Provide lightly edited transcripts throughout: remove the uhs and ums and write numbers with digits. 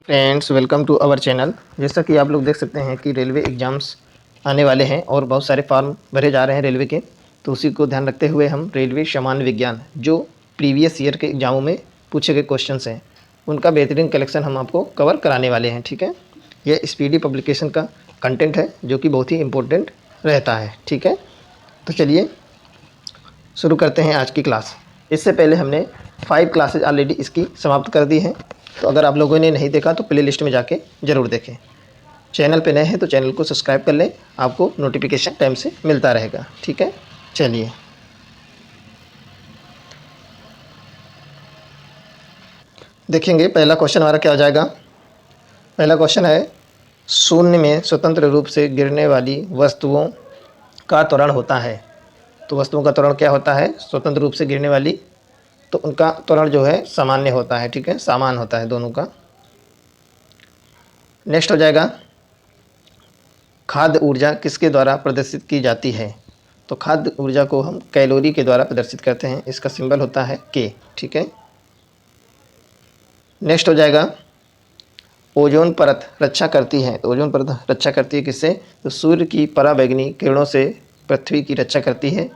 Friends, welcome to our channel. जैसा कि आप लोग देख सकते हैं कि रेलवे एग्ज़ाम्स आने वाले हैं और बहुत सारे फॉर्म भरे जा रहे हैं रेलवे के। तो उसी को ध्यान रखते हुए हम रेलवे सामान्य विज्ञान जो प्रीवियस ईयर के एग्ज़ामों में पूछे गए क्वेश्चंस हैं उनका बेहतरीन कलेक्शन हम आपको कवर कराने वाले हैं। ठीक है, यह स्पीडी पब्लिकेशन का कंटेंट है जो कि बहुत ही इम्पोर्टेंट रहता है। ठीक है, तो चलिए शुरू करते हैं आज की क्लास। इससे पहले हमने 5 क्लासेज ऑलरेडी इसकी समाप्त कर दी हैं, तो अगर आप लोगों ने नहीं देखा तो प्ले लिस्ट में जाके ज़रूर देखें। चैनल पे नए हैं तो चैनल को सब्सक्राइब कर लें, आपको नोटिफिकेशन टाइम से मिलता रहेगा। ठीक है, चलिए देखेंगे पहला क्वेश्चन हमारा क्या हो जाएगा। पहला क्वेश्चन है, शून्य में स्वतंत्र रूप से गिरने वाली वस्तुओं का त्वरण होता है। तो वस्तुओं का त्वरण क्या होता है? स्वतंत्र रूप से गिरने वाली, तो उनका त्वरण जो है सामान्य होता है। ठीक है, समान होता है दोनों का। नेक्स्ट हो जाएगा, खाद्य ऊर्जा किसके द्वारा प्रदर्शित की जाती है? तो खाद्य ऊर्जा को हम कैलोरी के द्वारा प्रदर्शित करते हैं, इसका सिंबल होता है के। ठीक है, नेक्स्ट हो जाएगा, ओजोन परत रक्षा करती है। तो ओजोन परत रक्षा करती है किससे? तो सूर्य की पराबैंगनी किरणों से पृथ्वी की रक्षा करती है,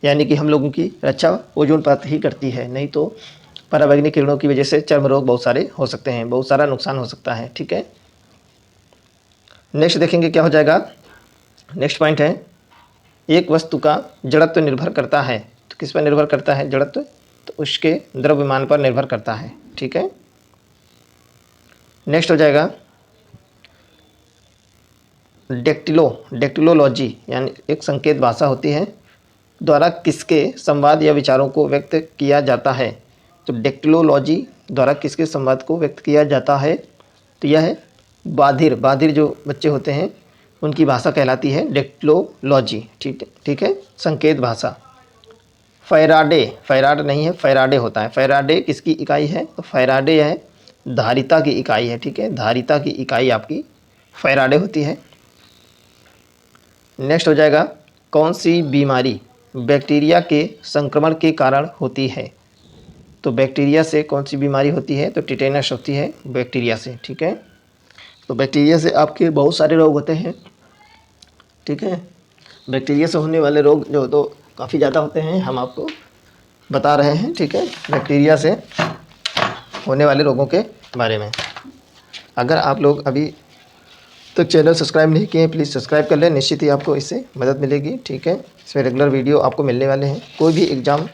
यानी कि हम लोगों की रक्षा ओजोन परत ही करती है, नहीं तो पराबैंगनी किरणों की वजह से चर्म रोग बहुत सारे हो सकते हैं, बहुत सारा नुकसान हो सकता है। ठीक है, नेक्स्ट देखेंगे क्या हो जाएगा। नेक्स्ट पॉइंट है, एक वस्तु का जड़त्व निर्भर करता है। तो किस पर निर्भर करता है जड़त्व? तो उसके द्रव्यमान पर निर्भर करता है। ठीक है, नेक्स्ट हो जाएगा, डेक्टिलोलॉजी यानी एक संकेत भाषा होती है, द्वारा किसके संवाद या विचारों को व्यक्त किया जाता है? तो डेक्टिलोलॉजी द्वारा किसके संवाद को व्यक्त किया जाता है? तो यह है बाधिर जो बच्चे होते हैं उनकी भाषा कहलाती है डेक्टिलोलॉजी। ठीक है, संकेत भाषा। फैराड नहीं है, फैराडे होता है। फैराडे किसकी इकाई है? तो फैराडे है धारिता की इकाई है। ठीक है, धारिता की इकाई आपकी फैराडे होती है। नेक्स्ट हो जाएगा, कौन सी बीमारी बैक्टीरिया के संक्रमण के कारण होती है? तो बैक्टीरिया से कौन सी बीमारी होती है? तो टिटेनस होती है बैक्टीरिया से। ठीक है, तो बैक्टीरिया से आपके बहुत सारे रोग होते हैं। ठीक है, बैक्टीरिया से होने वाले रोग जो तो काफ़ी ज़्यादा होते हैं, हम आपको बता रहे हैं। ठीक है, बैक्टीरिया से होने वाले रोगों के बारे में। अगर आप लोग अभी तक चैनल सब्सक्राइब नहीं किए हैं, प्लीज़ सब्सक्राइब कर लें, निश्चित ही आपको इससे मदद मिलेगी। ठीक है, इसमें रेगुलर वीडियो आपको मिलने वाले हैं। कोई भी एग्ज़ाम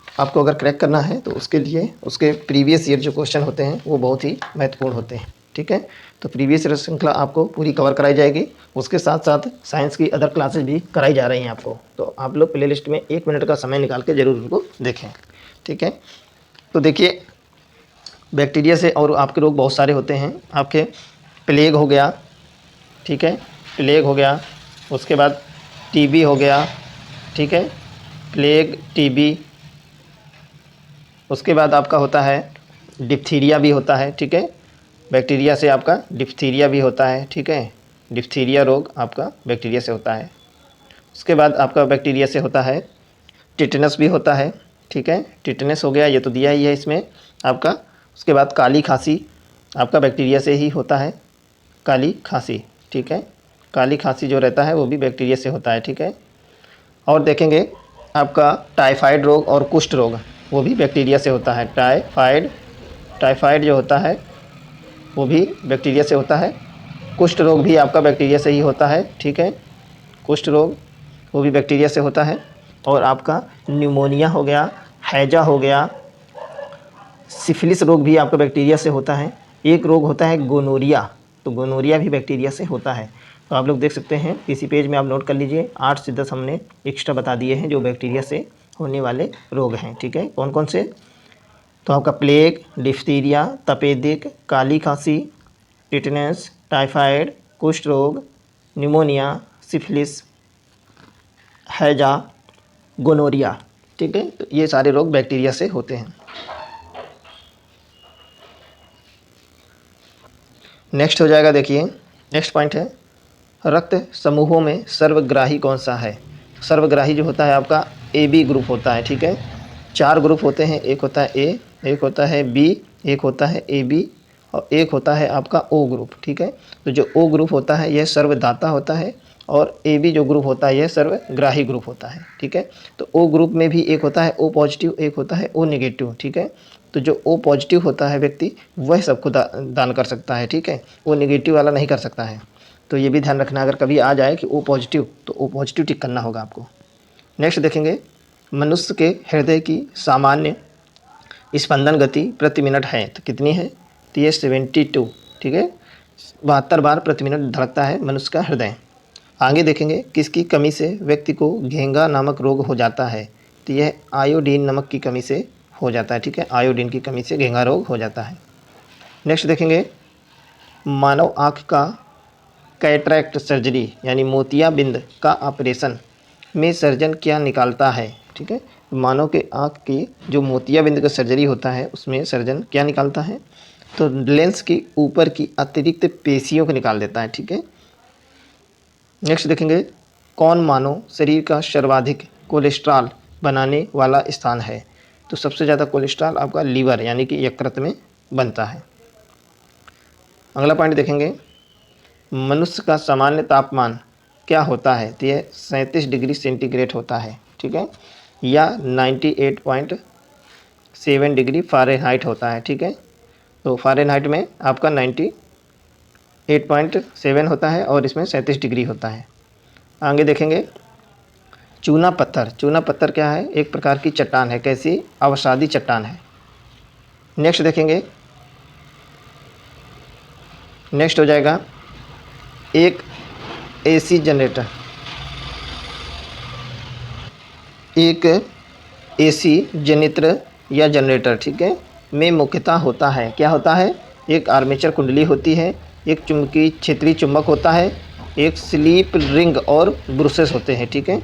आपको अगर क्रैक करना है तो उसके लिए उसके प्रीवियस ईयर जो क्वेश्चन होते हैं वो बहुत ही महत्वपूर्ण होते हैं। ठीक है, तो प्रीवियस ईयर श्रृंखला आपको पूरी कवर कराई जाएगी, उसके साथ साथ साइंस की अदर क्लासेज भी कराई जा रही हैं आपको। तो आप लोग प्ले लिस्ट में 1 मिनट का समय निकाल के ज़रूर उनको देखें। ठीक है, तो देखिए बैक्टीरिया से और आपके रोग बहुत सारे होते हैं। आपके प्लेग हो गया, ठीक है, प्लेग हो गया, उसके बाद टीबी हो गया। ठीक है, प्लेग, टीबी, उसके बाद आपका होता है डिप्थीरिया भी होता है। ठीक है, बैक्टीरिया से आपका डिप्थीरिया भी होता है। ठीक है, डिप्थीरिया रोग आपका बैक्टीरिया से होता है। उसके बाद आपका बैक्टीरिया से होता है टिटेनस भी होता है। ठीक है, टिटेनस हो गया, ये तो दिया ही है इसमें आपका। उसके बाद काली खांसी आपका बैक्टीरिया से ही होता है, काली खांसी। ठीक है, काली खांसी जो रहता है वो भी बैक्टीरिया से होता है। ठीक है, और देखेंगे आपका टाइफाइड रोग और कुष्ठ रोग, वो भी बैक्टीरिया से होता है। टाइफाइड जो होता है वो भी बैक्टीरिया से होता है। कुष्ठ रोग भी आपका बैक्टीरिया से ही होता है। ठीक है, कुष्ठ रोग वो भी बैक्टीरिया से होता है। और आपका न्यूमोनिया हो गया, हैजा हो गया, सिफिलिस रोग भी आपका बैक्टीरिया से होता है। एक रोग होता है गोनोरिया, तो गोनोरिया भी बैक्टीरिया से होता है। तो आप लोग देख सकते हैं, इसी पेज में आप नोट कर लीजिए, 8 से 10 हमने एक्स्ट्रा बता दिए हैं जो बैक्टीरिया से होने वाले रोग हैं। ठीक है, कौन कौन से? तो आपका प्लेग, डिफ्थीरिया, तपेदिक, काली खांसी, टिटेनस, टाइफाइड, कुष्ठ रोग, न्यूमोनिया, सिफिलिस, हैजा, गोनोरिया। ठीक है, तो ये सारे रोग बैक्टीरिया से होते हैं। नेक्स्ट हो जाएगा, देखिए नेक्स्ट पॉइंट है, रक्त समूहों में सर्वग्राही कौन सा है? सर्वग्राही जो होता है आपका AB ग्रुप होता है। ठीक है, 4 ग्रुप होते हैं, एक होता है A, एक होता है B, एक होता है AB और एक होता है आपका ओ ग्रुप, ठीक है। तो जो ओ ग्रुप होता है यह सर्वदाता होता है और ए बी जो ग्रुप होता है यह सर्वग्राही ग्रुप होता है, ठीक है। तो ओ ग्रुप में भी एक होता है ओ पॉजिटिव, एक होता है ओ नेगेटिव, ठीक है। तो जो ओ पॉजिटिव होता है व्यक्ति वह सबको दान कर सकता है, ठीक है। ओ नेगेटिव वाला नहीं कर सकता है। तो ये भी ध्यान रखना, अगर कभी आ जाए कि ओ पॉजिटिव तो ओ पॉजिटिव टिक करना होगा आपको। नेक्स्ट देखेंगे, मनुष्य के हृदय की सामान्य स्पंदन गति प्रति मिनट है तो कितनी है, तो ये 72, ठीक है। 72 बार प्रति मिनट धड़कता है मनुष्य का हृदय। आगे देखेंगे, किसकी कमी से व्यक्ति को घेंगा नामक रोग हो जाता है, तो यह आयोडीन नमक की कमी से हो जाता है, ठीक है। आयोडीन की कमी से घेंगा रोग हो जाता है। नेक्स्ट देखेंगे, मानव आँख का कैटरैक्ट सर्जरी यानी मोतियाबिंद का ऑपरेशन में सर्जन क्या निकालता है, ठीक है। मानव के आँख की जो मोतियाबिंद का सर्जरी होता है उसमें सर्जन क्या निकालता है, तो लेंस की ऊपर की अतिरिक्त पेशियों को निकाल देता है, ठीक है। नेक्स्ट देखेंगे, कौन मानव शरीर का सर्वाधिक कोलेस्ट्रॉल बनाने वाला स्थान है, तो सबसे ज़्यादा कोलेस्ट्रॉल आपका लीवर यानी कि यकृत में बनता है। अगला पॉइंट देखेंगे, मनुष्य का सामान्य तापमान क्या होता है, तो यह 37 डिग्री सेंटीग्रेड होता है, ठीक है, या 98.7 डिग्री फ़ारेनहाइट होता है, ठीक है। तो फ़ारेनहाइट में आपका 98.7 होता है और इसमें 37 डिग्री होता है। आगे देखेंगे, चूना पत्थर। चूना पत्थर क्या है, एक प्रकार की चट्टान है, कैसी, अवसादी चट्टान है। नेक्स्ट देखेंगे, नेक्स्ट हो जाएगा एक एसी जनरेटर। एक एसी जनित्र या जनरेटर, ठीक है, में मुख्यतः होता है, क्या होता है, एक आर्मेचर कुंडली होती है, एक चुंबकीय क्षेत्रीय चुंबक होता है, एक स्लीप रिंग और ब्रूसेस होते हैं, ठीक है।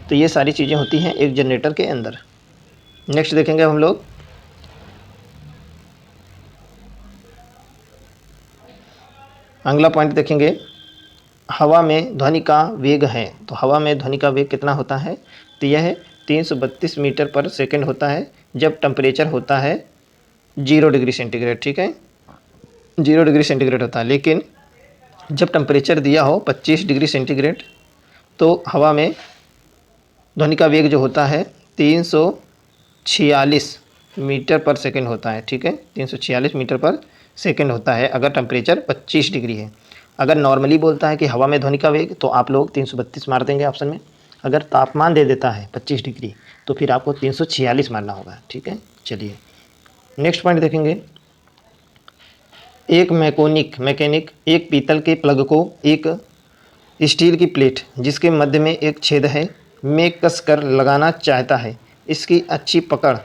तो ये सारी चीज़ें होती हैं एक जनरेटर के अंदर। नेक्स्ट देखेंगे हम लोग, अगला पॉइंट देखेंगे, हवा में ध्वनि का वेग है, तो हवा में ध्वनि का वेग कितना होता है, तो यह 332 मीटर पर सेकंड होता है जब टेम्परेचर होता है 0 डिग्री सेंटीग्रेड, ठीक है, 0 डिग्री सेंटीग्रेड होता है। लेकिन जब टेम्परेचर दिया हो 25 डिग्री सेंटीग्रेड तो हवा में ध्वनि का वेग जो होता है 346 मीटर पर सेकंड होता है, ठीक है, 346 मीटर पर सेकंड होता है अगर टेम्परेचर 25 डिग्री है। अगर नॉर्मली बोलता है कि हवा में ध्वनि का वेग तो आप लोग 332 मार देंगे ऑप्शन में। अगर तापमान दे देता है 25 डिग्री तो फिर आपको 346 मारना होगा, ठीक है। चलिए नेक्स्ट पॉइंट देखेंगे, एक मैकेनिक एक पीतल के प्लग को एक स्टील की प्लेट जिसके मध्य में एक छेद है में कस कर लगाना चाहता है। इसकी अच्छी पकड़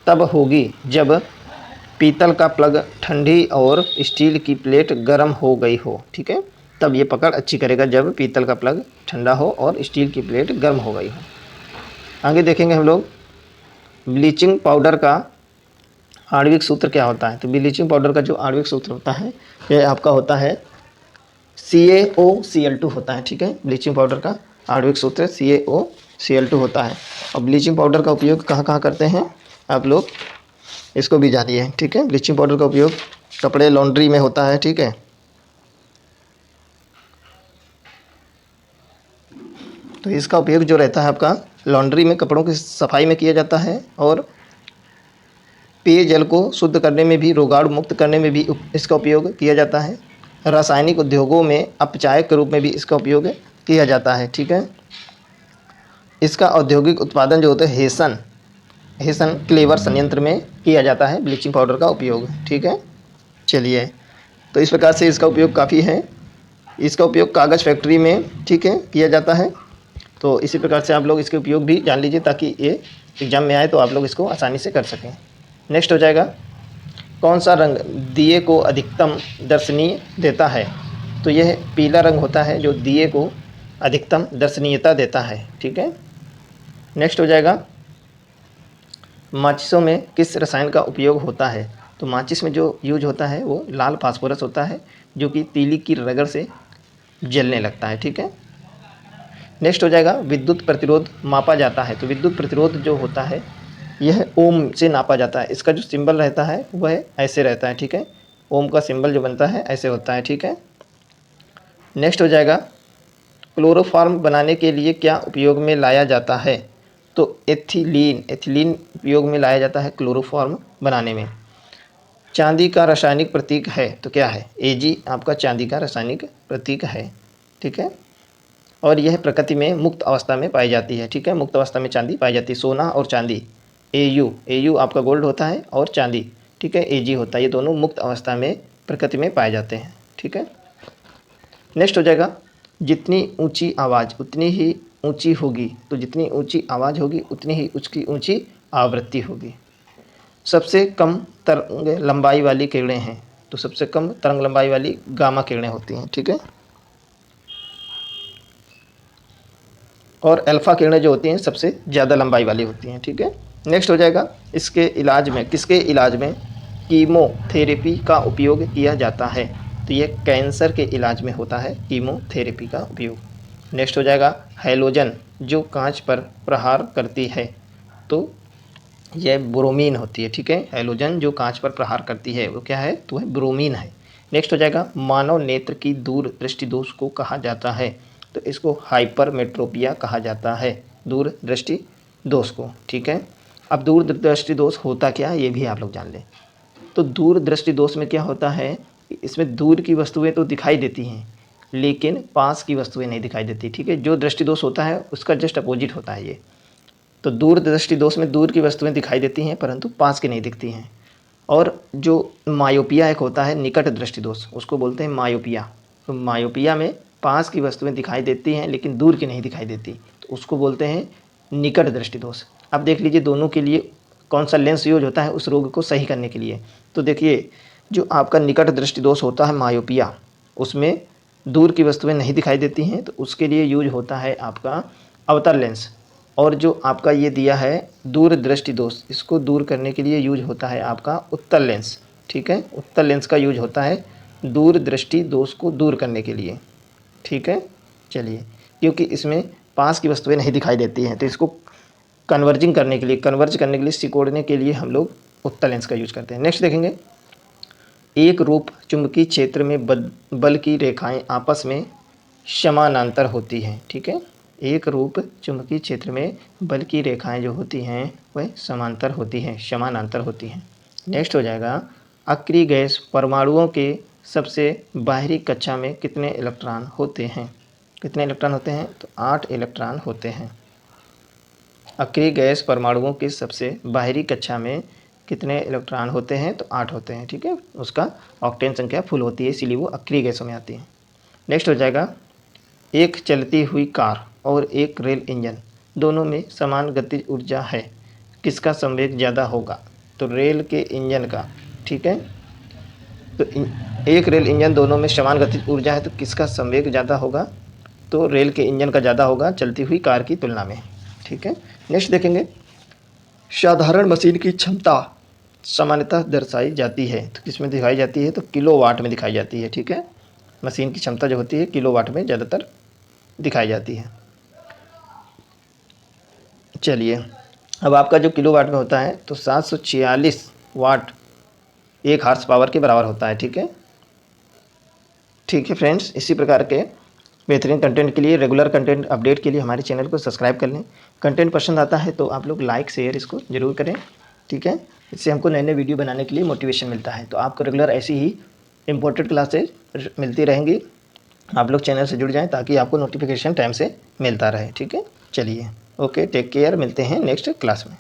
तब होगी जब पीतल का प्लग ठंडी और स्टील की प्लेट गर्म हो गई हो, ठीक है। तब ये पकड़ अच्छी करेगा जब पीतल का प्लग ठंडा हो और स्टील की प्लेट गर्म हो गई हो। आगे देखेंगे हम लोग, ब्लीचिंग पाउडर का आणविक सूत्र क्या होता है, तो ब्लीचिंग पाउडर का जो आणविक सूत्र होता है यह आपका होता है CaOCl2 होता है, ठीक है। ब्लीचिंग पाउडर का आणविक सूत्र CaOCl2 होता है। और ब्लीचिंग पाउडर का उपयोग कहाँ कहाँ करते हैं आप लोग इसको भी जानिए, ठीक है। ब्लीचिंग पाउडर का उपयोग कपड़े लॉन्ड्री में होता है, ठीक है। तो इसका उपयोग जो रहता है आपका लॉन्ड्री में कपड़ों की सफाई में किया जाता है और पेयजल को शुद्ध करने में भी, रोगाणु मुक्त करने में भी इसका उपयोग किया जाता है। रासायनिक उद्योगों में अपचायक के रूप में भी इसका उपयोग किया जाता है, ठीक है। इसका औद्योगिक उत्पादन जो होता है हेसन क्लेवर संयंत्र में किया जाता है ब्लीचिंग पाउडर का उपयोग, ठीक है। चलिए, तो इस प्रकार से इसका उपयोग काफ़ी है। इसका उपयोग कागज़ फैक्ट्री में, ठीक है, किया जाता है। तो इसी प्रकार से आप लोग इसके उपयोग भी जान लीजिए ताकि ये एग्ज़ाम में आए तो आप लोग इसको आसानी से कर सकें। नेक्स्ट हो जाएगा, कौन सा रंग दिए को अधिकतम दर्शनीय देता है, तो यह पीला रंग होता है जो दिए को अधिकतम दर्शनीयता देता है, ठीक है। नेक्स्ट हो जाएगा, माचिसों में किस रसायन का उपयोग होता है, तो माचिस में जो यूज होता है वो लाल फास्फोरस होता है जो कि तीली की रगड़ से जलने लगता है, ठीक है। नेक्स्ट हो जाएगा, विद्युत प्रतिरोध मापा जाता है, तो विद्युत प्रतिरोध जो होता है यह ओम से नापा जाता है। इसका जो सिंबल रहता है वह ऐसे रहता है, ठीक है, ओम का सिंबल जो बनता है ऐसे होता है, ठीक है। नेक्स्ट हो जाएगा क्लोरोफॉर्म बनाने के लिए क्या उपयोग में लाया जाता है? तो एथिलीन उपयोग में लाया जाता है क्लोरोफॉर्म बनाने में। चांदी का रासायनिक प्रतीक है तो क्या है? Ag आपका चांदी का रासायनिक प्रतीक है, ठीक है। और यह प्रकृति में मुक्त अवस्था में पाई जाती है, ठीक है। मुक्त अवस्था में चांदी पाई जाती है। सोना और चांदी Au आपका गोल्ड होता है और चांदी, ठीक है, Ag होता है। ये दोनों मुक्त अवस्था में प्रकृति में पाए जाते हैं, ठीक है। नेक्स्ट हो जाएगा जितनी ऊंची आवाज़ उतनी ही ऊंची होगी, तो जितनी ऊंची आवाज़ होगी उतनी ही उसकी ऊंची आवृत्ति होगी। सबसे कम तरंग लंबाई वाली किरणें हैं, तो सबसे कम तरंग लंबाई वाली गामा किरणें होती हैं, ठीक है। और अल्फ़ा किरणें जो होती हैं सबसे ज़्यादा लंबाई वाली होती हैं, ठीक है। नेक्स्ट हो जाएगा इसके इलाज में, किसके इलाज में कीमोथेरेपी का उपयोग किया जाता है? तो ये कैंसर के इलाज में होता है कीमोथेरेपी का उपयोग। नेक्स्ट हो जाएगा हैलोजन जो कांच पर प्रहार करती है, तो यह ब्रोमीन होती है, ठीक है। हैलोजन जो कांच पर प्रहार करती है वो क्या है? तो वह ब्रोमीन है। नेक्स्ट हो जाएगा मानव नेत्र की दूर दृष्टि दोष को कहा जाता है, तो इसको हाइपरमेट्रोपिया कहा जाता है, दूर दृष्टि दोष को, ठीक है। अब दूर दृष्टि दोष होता क्या है ये भी आप लोग जान लें। तो दूर दृष्टि दोष में क्या होता है, इसमें दूर की वस्तुएं तो दिखाई देती हैं लेकिन पास की वस्तुएं नहीं दिखाई देती, ठीक है। जो दृष्टि दोष होता है उसका जस्ट अपोजिट होता है ये। तो दूर दृष्टि दोष में दूर की वस्तुएं दिखाई देती हैं परंतु पास की नहीं दिखती हैं। और जो मायोपिया एक होता है निकट दृष्टि दोष, उसको बोलते हैं मायोपिया। तो मायोपिया में पास की वस्तुएं दिखाई देती हैं लेकिन दूर की नहीं दिखाई देती, तो उसको बोलते हैं निकट दृष्टि दोष। अब देख लीजिए दोनों के लिए कौन सा लेंस यूज होता है उस रोग को सही करने के लिए। तो देखिए जो आपका निकट दृष्टि दोष होता है मायोपिया, उसमें दूर की वस्तुएं नहीं दिखाई देती हैं, तो उसके लिए यूज होता है आपका अवतर लेंस। और जो आपका ये दिया है दूर दृष्टि दोष, इसको दूर करने के लिए यूज होता है आपका उत्तल लेंस, ठीक है। उत्तल लेंस का यूज होता है दूर दृष्टि दोष को दूर करने के लिए, ठीक है। चलिए क्योंकि इसमें पास की वस्तुएं नहीं दिखाई देती हैं तो इसको कन्वर्ज करने के लिए सिकोड़ने के लिए हम लोग उत्तल लेंस का यूज करते हैं। नेक्स्ट देखेंगे एक रूप चुंबकीय क्षेत्र में बल की रेखाएं आपस में समानांतर होती हैं, ठीक है। एक रूप चुंबकीय क्षेत्र में बल की रेखाएं जो होती हैं वह समानांतर होती हैं। नेक्स्ट हो जाएगा अक्रिय गैस परमाणुओं के सबसे बाहरी कक्षा में कितने इलेक्ट्रॉन होते हैं? कितने इलेक्ट्रॉन होते हैं? तो 8 इलेक्ट्रॉन होते हैं। अक्रिय गैस परमाणुओं की सबसे बाहरी कक्षा में कितने इलेक्ट्रॉन होते हैं? तो 8 होते हैं, ठीक है। उसका ऑक्टेन संख्या फुल होती है इसीलिए वो अक्रिय गैसों में आती है। नेक्स्ट हो जाएगा एक चलती हुई कार और एक रेल इंजन दोनों में समान गतिज ऊर्जा है, किसका संवेग ज़्यादा होगा? तो रेल के इंजन का, ठीक है। तो एक रेल इंजन दोनों में समान गतिज ऊर्जा है तो किसका संवेग ज़्यादा होगा? तो रेल के इंजन का ज़्यादा होगा चलती हुई कार की तुलना में, ठीक है। नेक्स्ट देखेंगे साधारण मशीन की क्षमता सामान्यतः दर्शाई जाती है, तो किस में दिखाई जाती है? तो किलोवाट में दिखाई जाती है, ठीक है। मशीन की क्षमता जो होती है किलोवाट में ज़्यादातर दिखाई जाती है। चलिए अब आपका जो किलोवाट में होता है तो 746 वाट 1 हार्स पावर के बराबर होता है, ठीक है। ठीक है फ्रेंड्स, इसी प्रकार के बेहतरीन कंटेंट के लिए, रेगुलर कंटेंट अपडेट के लिए हमारे चैनल को सब्सक्राइब कर लें। कंटेंट पसंद आता है तो आप लोग लाइक शेयर इसको ज़रूर करें, ठीक है। इससे हमको नए नए वीडियो बनाने के लिए मोटिवेशन मिलता है। तो आपको रेगुलर ऐसी ही इंपॉर्टेंट क्लासेज मिलती रहेंगी। आप लोग चैनल से जुड़ जाएं ताकि आपको नोटिफिकेशन टाइम से मिलता रहे, ठीक है। चलिए ओके, टेक केयर, मिलते हैं नेक्स्ट क्लास में।